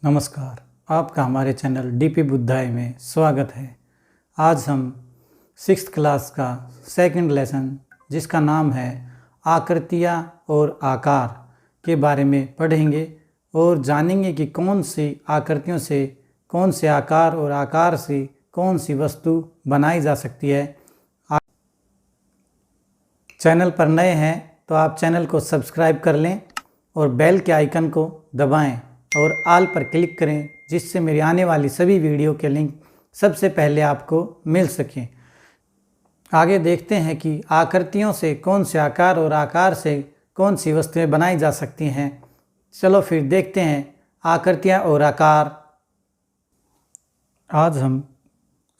नमस्कार, आपका हमारे चैनल डीपी बुद्धाई में स्वागत है। आज हम 6th क्लास का सेकंड लेसन जिसका नाम है आकृतियाँ और आकार के बारे में पढ़ेंगे और जानेंगे कि कौन सी आकृतियों से कौन से आकार और आकार से कौन सी वस्तु बनाई जा सकती है। चैनल पर नए हैं तो आप चैनल को सब्सक्राइब कर लें और बेल के आइकन को दबाएं और ऑल पर क्लिक करें, जिससे मेरी आने वाली सभी वीडियो के लिंक सबसे पहले आपको मिल सकें। आगे देखते हैं कि आकृतियों से कौन से आकार और आकार से कौन सी वस्तुएं बनाई जा सकती हैं। चलो फिर देखते हैं आकृतियां और आकार। आज हम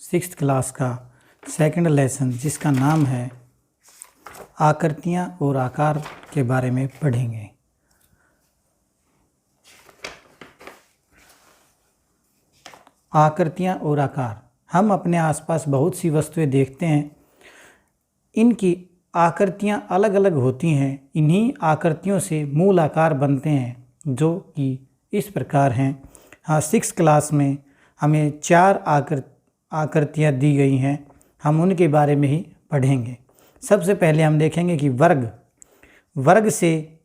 6th क्लास का सेकंड लेसन जिसका नाम है आकृतियां और आकार के बारे में पढ़ेंगे। आकृतियाँ और आकार। हम अपने आसपास बहुत सी वस्तुएं देखते हैं, इनकी आकृतियाँ अलग अलग होती हैं। इन्हीं आकृतियों से मूल आकार बनते हैं, जो कि इस प्रकार हैं। हाँ, 6th क्लास में हमें 4 आकृतियाँ दी गई हैं, हम उनके बारे में ही पढ़ेंगे। सबसे पहले हम देखेंगे कि वर्ग से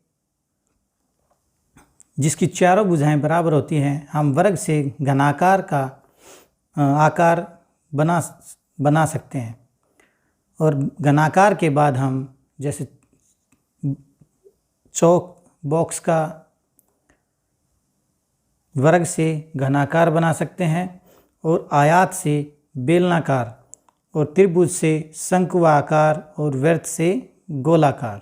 जिसकी चारों भुजाएं बराबर होती हैं, हम वर्ग से घनाकार का आकार बना सकते हैं। और घनाकार के बाद हम जैसे चौक बॉक्स का वर्ग से घनाकार बना सकते हैं, और आयत से बेलनाकार, और त्रिभुज से शंक्वाकार, और वृत्त से गोलाकार।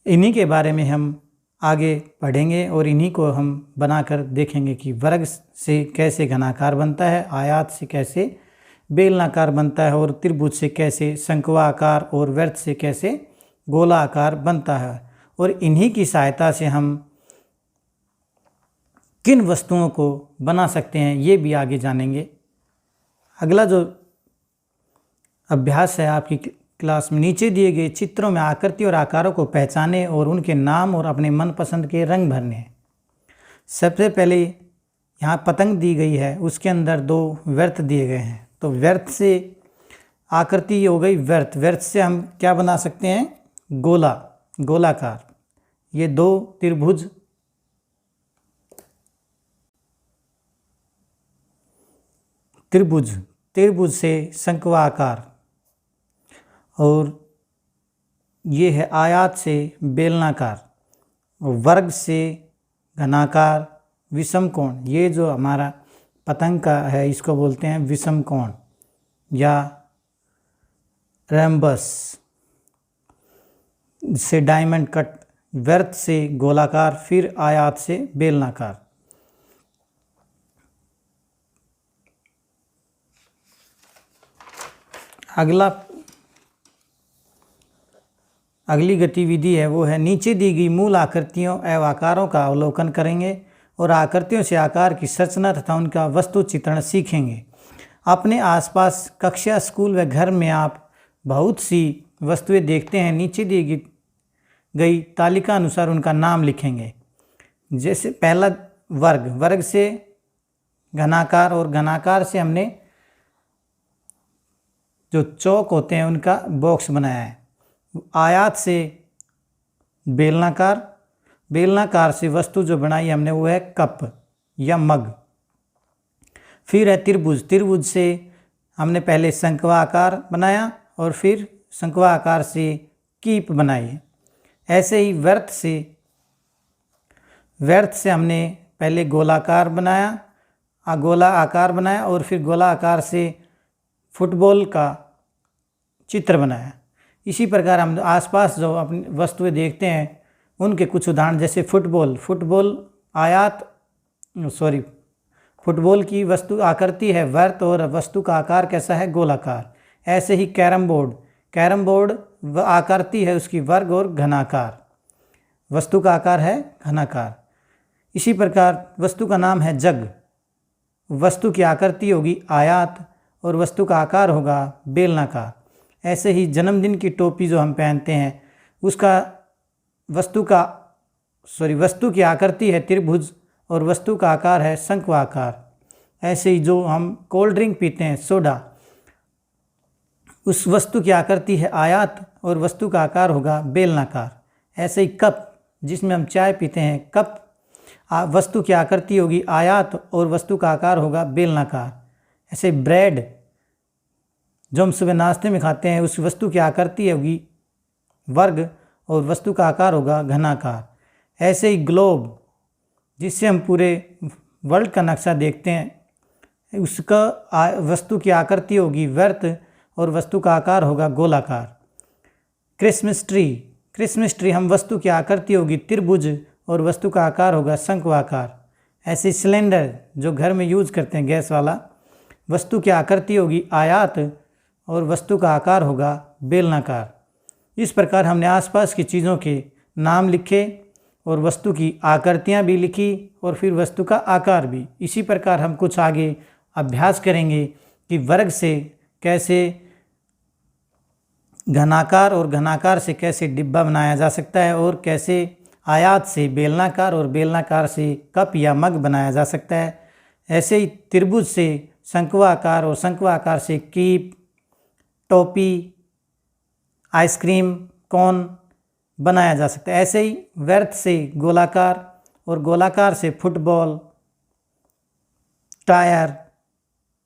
इन्हीं के बारे में हम आगे पढ़ेंगे और इन्हीं को हम बनाकर देखेंगे कि वर्ग से कैसे घनाकार बनता है, आयत से कैसे बेलनाकार बनता है, और त्रिभुज से कैसे शंक्वाकार, और वृत्त से कैसे गोलाकार बनता है। और इन्हीं की सहायता से हम किन वस्तुओं को बना सकते हैं, ये भी आगे जानेंगे। अगला जो अभ्यास है आपकी क्लास में, नीचे दिए गए चित्रों में आकृति और आकारों को पहचाने और उनके नाम और अपने मनपसंद के रंग भरने। सबसे पहले यहाँ पतंग दी गई है, उसके अंदर 2 वृत्त दिए गए हैं। तो वृत्त से आकृति हो गई वृत्त, वृत्त से हम क्या बना सकते हैं, गोलाकार। ये 2 त्रिभुज, त्रिभुज से शंक्वाकार, और ये है आयत से बेलनाकार, वर्ग से घनाकार, विषम कोण। ये जो हमारा पतंग का है इसको बोलते हैं विषम कोण या रैम्बस से डायमंड कट। वृत्त से गोलाकार, फिर आयत से बेलनाकार। अगली गतिविधि है वो है नीचे दी गई मूल आकृतियों एवं आकारों का अवलोकन करेंगे और आकृतियों से आकार की संरचना तथा उनका वस्तु चित्रण सीखेंगे। अपने आसपास कक्षा, स्कूल व घर में आप बहुत सी वस्तुएं देखते हैं। नीचे दी गई तालिका अनुसार उनका नाम लिखेंगे। जैसे पहला वर्ग से घनाकार, और घनाकार से हमने जो चौक होते हैं उनका बॉक्स बनाया है। आयत से बेलनाकार से वस्तु जो बनाई हमने वो है कप या मग। फिर है त्रिभुज से हमने पहले शंक्वाकार बनाया और फिर शंक्वाकार से कीप बनाई। ऐसे ही वृत्त से हमने पहले गोलाकार बनाया, गोला आकार बनाया, और फिर गोला आकार से फुटबॉल का चित्र बनाया। इसी प्रकार हम आसपास जो अपनी वस्तुएं देखते हैं उनके कुछ उदाहरण, जैसे फुटबॉल की वस्तु आकृति है वृत्त और वस्तु का आकार कैसा है, गोलाकार। ऐसे ही कैरम बोर्ड आकृति है उसकी वर्ग और घनाकार, वस्तु का आकार है घनाकार। इसी प्रकार वस्तु का नाम है जग, वस्तु की आकृति होगी आयत और वस्तु का आकार होगा बेलनाकार। ऐसे ही जन्मदिन की टोपी जो हम पहनते हैं उसका वस्तु की आकृति है त्रिभुज और वस्तु का आकार है शंक्वाकार। ऐसे ही जो हम कोल्ड ड्रिंक पीते हैं सोडा, उस वस्तु की आकृति है आयत और वस्तु का आकार होगा बेलनाकार। ऐसे ही कप जिसमें हम चाय पीते हैं, कप वस्तु की आकृति होगी आयत और वस्तु का आकार होगा बेलनाकार। ऐसे ब्रेड जो हम सुबह नाश्ते में खाते हैं, उस वस्तु की आकृति होगी वर्ग और वस्तु का आकार होगा घनाकार। ऐसे ही ग्लोब जिससे हम पूरे वर्ल्ड का नक्शा देखते हैं, उसका वस्तु की आकृति होगी वृत्त और वस्तु का आकार होगा गोलाकार। क्रिसमस ट्री हम वस्तु की आकृति होगी त्रिभुज और वस्तु का आकार होगा शंक्वाकार। ऐसे सिलेंडर जो घर में यूज करते हैं गैस वाला, वस्तु की आकृति होगी आयत और वस्तु का आकार होगा बेलनाकार। इस प्रकार हमने आसपास की चीज़ों के नाम लिखे और वस्तु की आकृतियाँ भी लिखी और फिर वस्तु का आकार भी। इसी प्रकार हम कुछ आगे अभ्यास करेंगे कि वर्ग से कैसे घनाकार और घनाकार से कैसे डिब्बा बनाया जा सकता है और कैसे आयत से बेलनाकार और बेलनाकार से कप या मग बनाया जा सकता है। ऐसे ही त्रिभुज से शंक्वाकार और शंक्वाकार से कीप, टोपी, आइसक्रीम, कोन बनाया जा सकता है। ऐसे ही वृत्त से गोलाकार और गोलाकार से फुटबॉल, टायर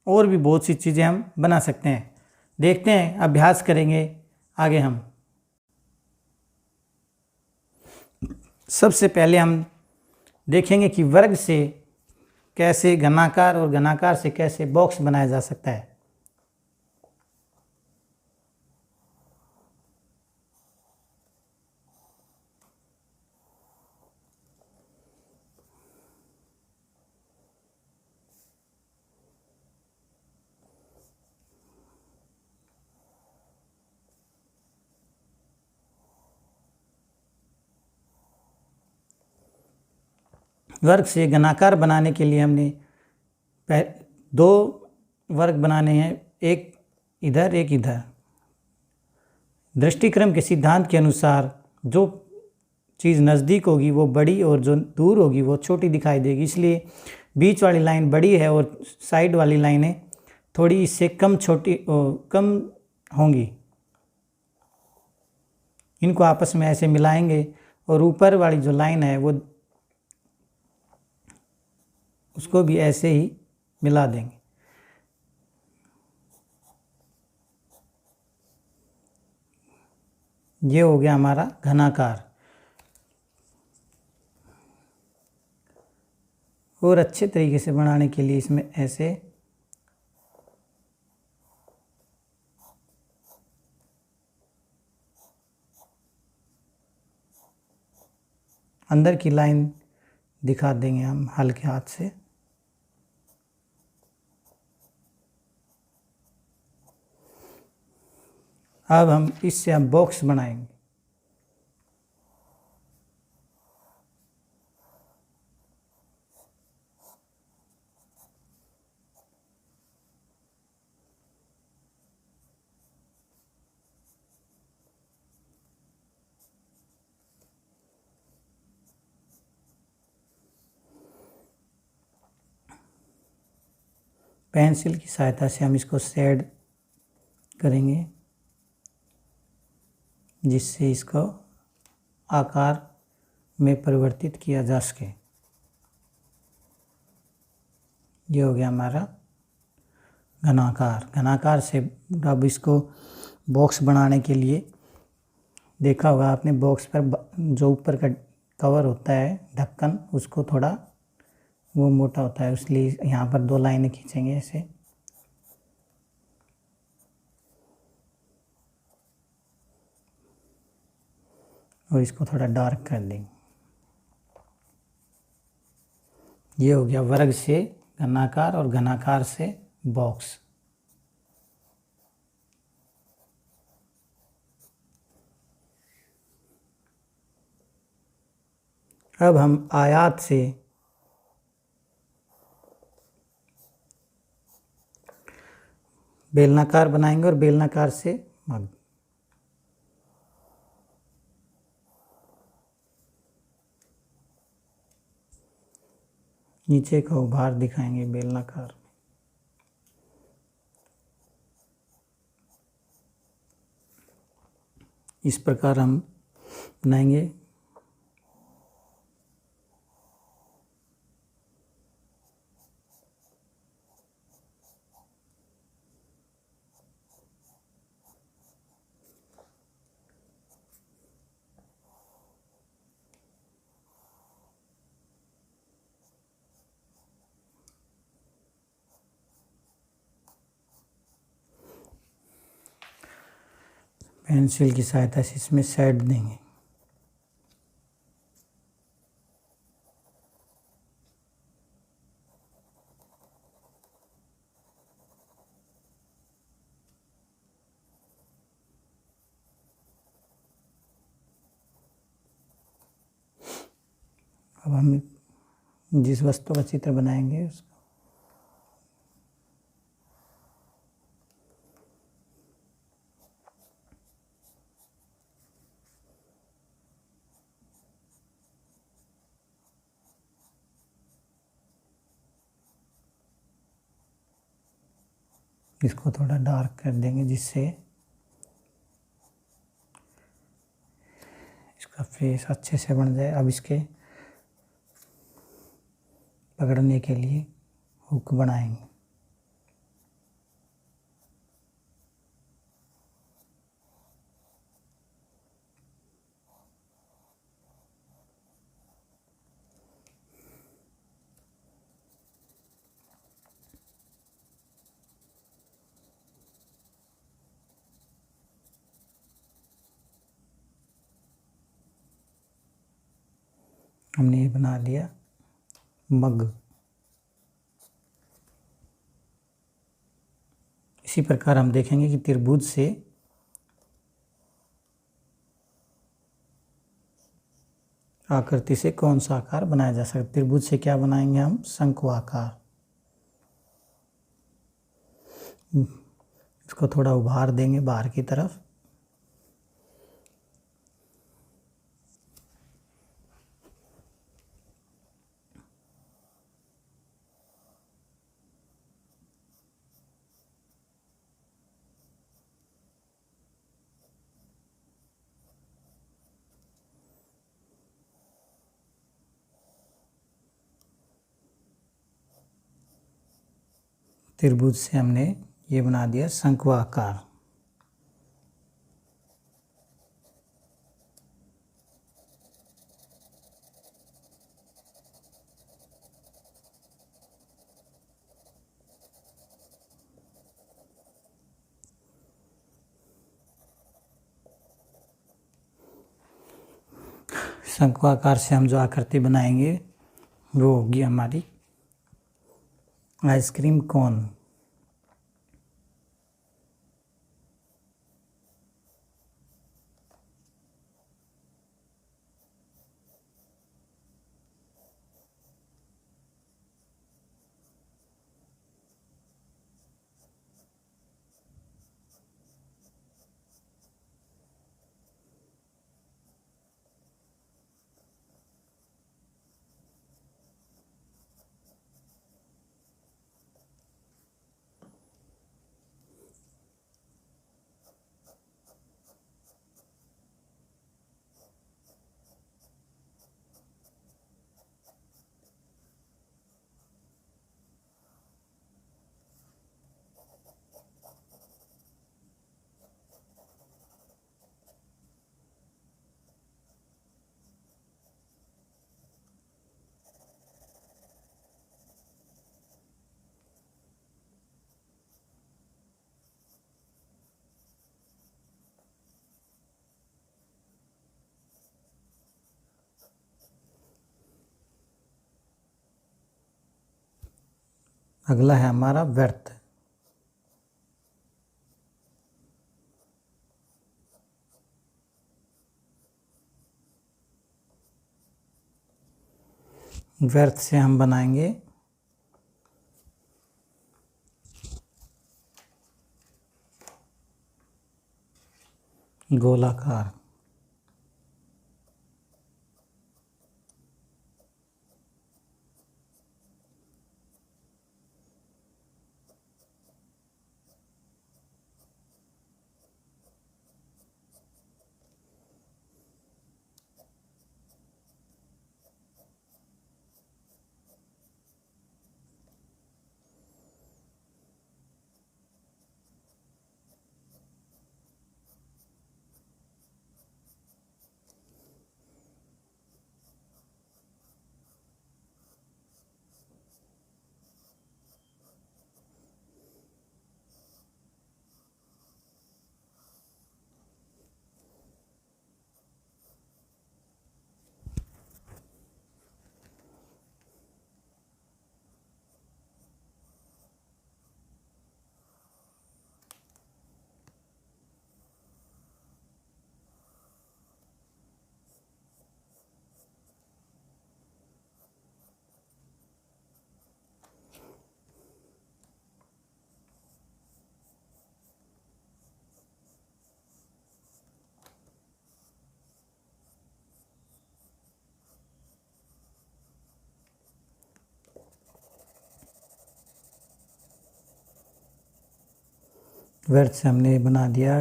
और भी बहुत सी चीज़ें हम बना सकते हैं। देखते हैं, अभ्यास करेंगे आगे हम। सबसे पहले हम देखेंगे कि वर्ग से कैसे घनाकार और घनाकार से कैसे बॉक्स बनाया जा सकता है। वर्ग से घनाकार बनाने के लिए हमने दो वर्ग बनाने हैं, एक इधर एक इधर। दृष्टिक्रम के सिद्धांत के अनुसार जो चीज़ नज़दीक होगी वो बड़ी और जो दूर होगी वो छोटी दिखाई देगी, इसलिए बीच वाली लाइन बड़ी है और साइड वाली लाइनें थोड़ी इससे कम होंगी। इनको आपस में ऐसे मिलाएंगे और ऊपर वाली जो लाइन है वो उसको भी ऐसे ही मिला देंगे। ये हो गया हमारा घनाकार। और अच्छे तरीके से बनाने के लिए इसमें ऐसे अंदर की लाइन दिखा देंगे हम हल्के हाथ से। अब हम इससे बॉक्स बनाएंगे। पेंसिल की सहायता से हम इसको शेड करेंगे जिससे इसको आकार में परिवर्तित किया जा सके। ये हो गया हमारा घनाकार। घनाकार से अब इसको बॉक्स बनाने के लिए देखा होगा आपने, बॉक्स पर जो ऊपर का कवर होता है ढक्कन, उसको थोड़ा वो मोटा होता है, इसलिए यहाँ पर दो लाइनें खींचेंगे ऐसे। और इसको थोड़ा डार्क कर देंगे। ये हो गया वर्ग से घनाकार और घनाकार से बॉक्स। अब हम आयत से बेलनाकार बनाएंगे और बेलनाकार से मग। नीचे का उभार दिखाएंगे बेलनाकार। इस प्रकार हम बनाएंगे। पेंसिल की सहायता से इसमें शेड देंगे। अब हम जिस वस्तु का चित्र बनाएंगे उसको इसको थोड़ा डार्क कर देंगे जिससे इसका फेस अच्छे से बन जाए। अब इसके पकड़ने के लिए हुक बनाएंगे। हमने ये बना लिया मग। इसी प्रकार हम देखेंगे कि त्रिभुज से आकृति से कौन सा आकार बनाया जा सकता है। त्रिभुज से क्या बनाएंगे हम? शंकु आकार। इसको थोड़ा उभार देंगे बाहर की तरफ। त्रिभुज से हमने ये बना दिया शंकु आकार। शंकु आकार से हम जो आकृति बनाएंगे वो होगी हमारी आइसक्रीम कोन। अगला है हमारा वृत्त। वृत्त से हम बनाएंगे गोलाकार। वृत्त से हमने बना दिया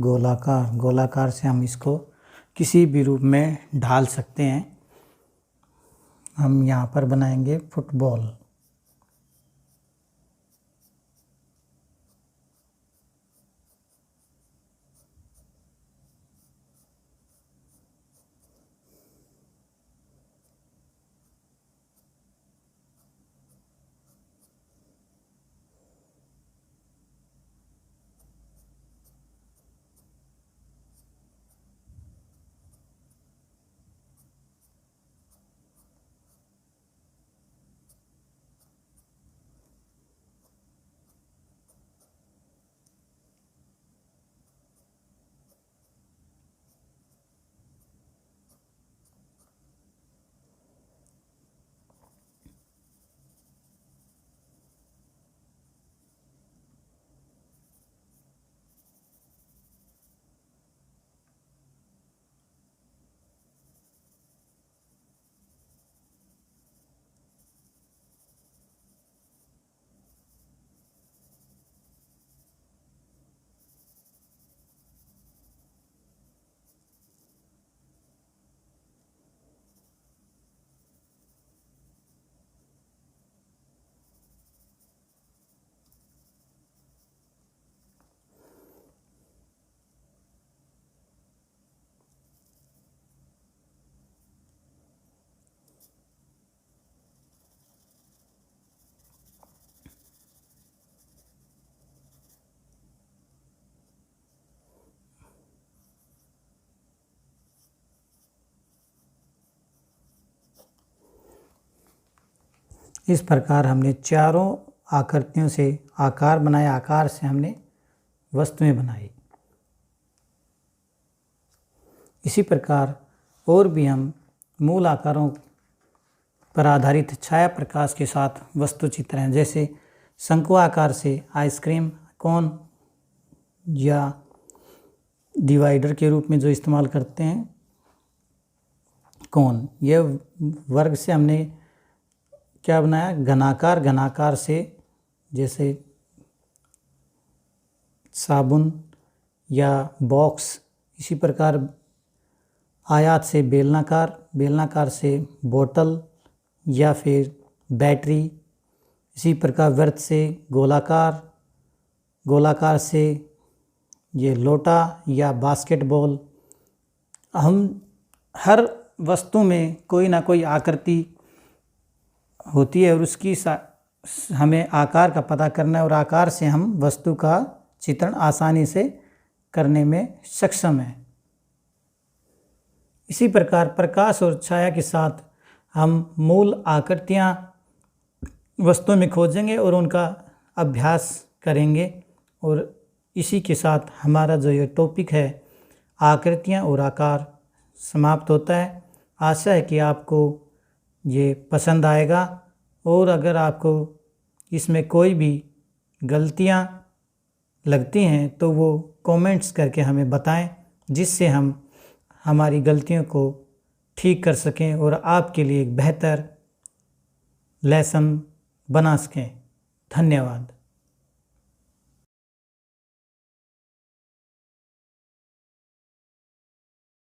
गोलाकार। गोलाकार से हम इसको किसी भी रूप में ढाल सकते हैं। हम यहाँ पर बनाएंगे फुटबॉल। इस प्रकार हमने चारों आकृतियों से आकार बनाया। आकार से हमने वस्तुएं बनाई। इसी प्रकार और भी हम मूल आकारों पर आधारित छाया प्रकाश के साथ वस्तु चित्र हैं। जैसे शंकु आकार से आइसक्रीम कोन या डिवाइडर के रूप में जो इस्तेमाल करते हैं कोन। यह वर्ग से हमने क्या बनाया, घनाकार। घनाकार से जैसे साबुन या बॉक्स। इसी प्रकार आयात से बेलनाकार। बेलनाकार से बोतल या फिर बैटरी। इसी प्रकार वृत्त से गोलाकार। गोलाकार से ये लोटा या बास्केटबॉल। हम हर वस्तु में कोई ना कोई आकृति होती है और उसकी हमें आकार का पता करना है और आकार से हम वस्तु का चित्रण आसानी से करने में सक्षम हैं। इसी प्रकार प्रकाश और छाया के साथ हम मूल आकृतियाँ वस्तुओं में खोजेंगे और उनका अभ्यास करेंगे। और इसी के साथ हमारा जो ये टॉपिक है आकृतियाँ और आकार समाप्त होता है। आशा है कि आपको ये पसंद आएगा और अगर आपको इसमें कोई भी गलतियाँ लगती हैं तो वो कमेंट्स करके हमें बताएं, जिससे हम हमारी गलतियों को ठीक कर सकें और आपके लिए एक बेहतर लेसन बना सकें। धन्यवाद।